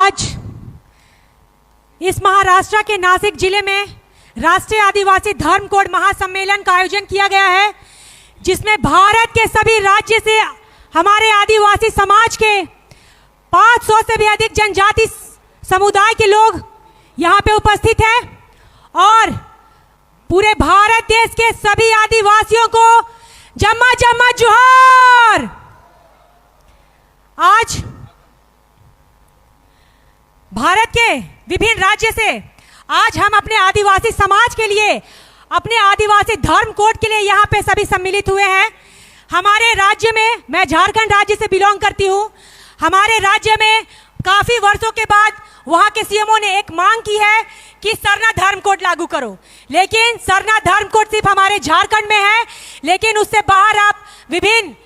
आज इस महाराष्ट्र के नासिक जिले में राष्ट्रीय आदिवासी धर्म कोड महासम्मेलन का आयोजन किया गया है, जिसमें भारत के सभी राज्य से हमारे आदिवासी समाज के 500 से भी अधिक जनजाति समुदाय के लोग यहाँ पे उपस्थित हैं और पूरे भारत देश के सभी आदिवासियों को जम्मा जम्मा जोहार। आज भारत के विभिन्न राज्य से आज हम अपने आदिवासी समाज के लिए, अपने आदिवासी धर्म कोड के लिए यहाँ पे सभी सम्मिलित हुए हैं। हमारे राज्य में, मैं झारखंड राज्य से बिलोंग करती हूँ, हमारे राज्य में काफी वर्षों के बाद वहाँ के सीएमओ ने एक मांग की है कि सरना धर्म कोड लागू करो, लेकिन सरना धर्म कोड सिर्फ हमारे झारखंड में है, लेकिन उससे बाहर आप विभिन्न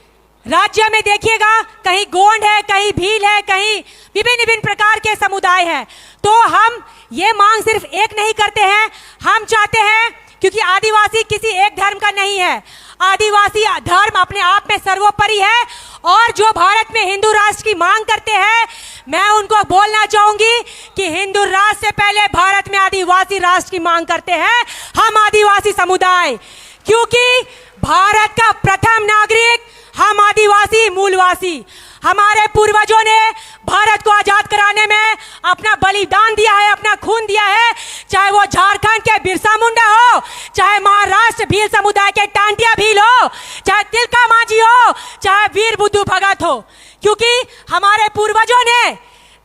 राज्य में देखिएगा, कहीं गोंड है, कहीं भील है, कहीं विभिन्न विभिन्न प्रकार के समुदाय है। तो हम ये मांग सिर्फ एक नहीं करते हैं, हम चाहते हैं, क्योंकि आदिवासी किसी एक धर्म का नहीं है, आदिवासी धर्म अपने आप में सर्वोपरि है। और जो भारत में हिंदू राष्ट्र की मांग करते हैं, मैं उनको बोलना चाहूंगी कि हिंदू राष्ट्र से पहले भारत में आदिवासी राष्ट्र की मांग करते हैं हम आदिवासी समुदाय, क्योंकि भारत का प्रथम नागरिक हम आदिवासी मूलवासी, हमारे पूर्वजों ने भारत को आजाद कराने में अपना बलिदान दिया है, अपना खून दिया है, चाहे वो झारखंड के बिरसा मुंडा हो, चाहे महाराष्ट्र भील समुदाय के टांटिया भील हो, चाहे तिलका मांझी हो, चाहे वीर बुद्धू भगत हो, क्योंकि हमारे पूर्वजों ने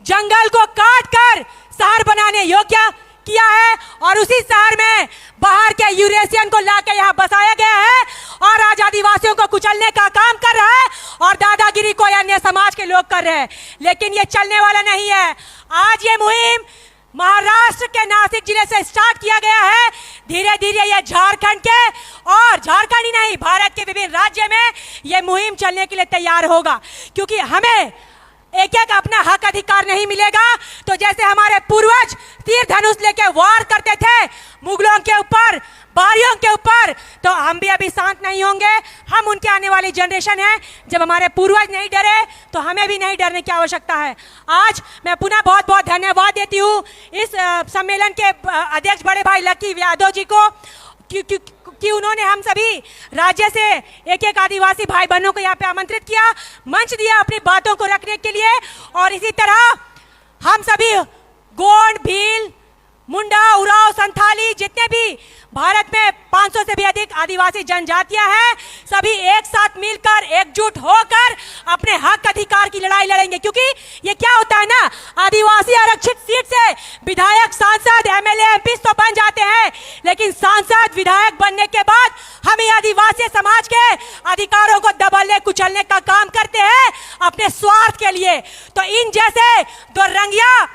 जंगल को काट कर शहर बनाने योग्य किया है और उसी शहर में बाहर के यूरेशियन को लाकर यहाँ बसाया गया है और आज आदिवासियों को कुचलने का काम कर रहा है और दादागिरी कोई अन्य समाज के लोग कर रहे हैं। लेकिन ये चलने वाला नहीं है। आज ये मुहिम महाराष्ट्र के नासिक जिले से स्टार्ट किया गया है, धीरे धीरे ये झारखंड के और झारखंड ही नहीं भारत के विभिन्न राज्य में ये मुहिम चलने के लिए तैयार होगा, क्योंकि हमें एक एक अपना हक अधिकार नहीं मिलेगा। तो जैसे हमारे पूर्वज तीर धनुष लेके वार करते थे मुगलों के ऊपर, बारियों के ऊपर, तो हम भी अभी शांत नहीं होंगे। हम उनके आने वाली जनरेशन है, जब हमारे पूर्वज नहीं डरे तो हमें भी नहीं डरने की आवश्यकता है। आज मैं पुनः बहुत बहुत धन्यवाद देती हूँ इस सम्मेलन के अध्यक्ष बड़े भाई लकी यादव जी को कि उन्होंने हम सभी राज्य से एक एक आदिवासी भाई बहनों को यहाँ पे आमंत्रित किया, मंच दिया अपनी बातों को रखने के लिए। और इसी तरह हम सभी गोंड, भील, मुंडा, उरांव, संथाली, जितने भी भारत में 500 से भी अधिक आदिवासी जनजातियां हैं, सभी एक साथ मिलकर एकजुट होकर अपने हक अधिकार की लड़ाई लड़ेंगे। क्योंकि ये क्या होता है ना, आदिवासी आरक्षित सीट से विधायक, सांसद, एमएलए, एमपी तो बन जाते हैं, लेकिन सांसद, विधायक बनने के बाद हम ये आदिवासी समाज के अधिकारों को दबाने कुचलने का काम करते हैं अपने स्वार्थ के लिए। तो इन जैसे दो रंगिया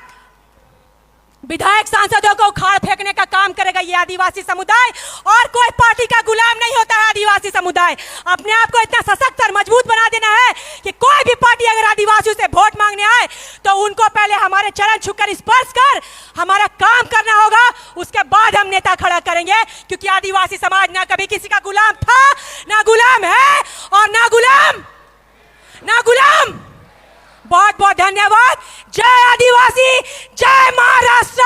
विधायक, सांसदों को उखाड़ फेंकने का काम करेगा ये आदिवासी समुदाय। और कोई पार्टी का गुलाम नहीं होता है आदिवासी समुदाय। अपने आप को इतना सशक्त और मजबूत बना देना है कि कोई भी पार्टी अगर आदिवासियों से वोट मांगने आए तो उनको पहले हमारे चरण छूकर स्पर्श कर हमारा काम करना होगा, उसके बाद हम नेता खड़ा करेंगे। क्योंकि आदिवासी समाज ना कभी किसी का गुलाम था, ना गुलाम है और ना गुलाम। बहुत बहुत धन्यवाद। जय आदिवासी, जय महाराष्ट्र,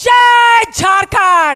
जय झारखंड।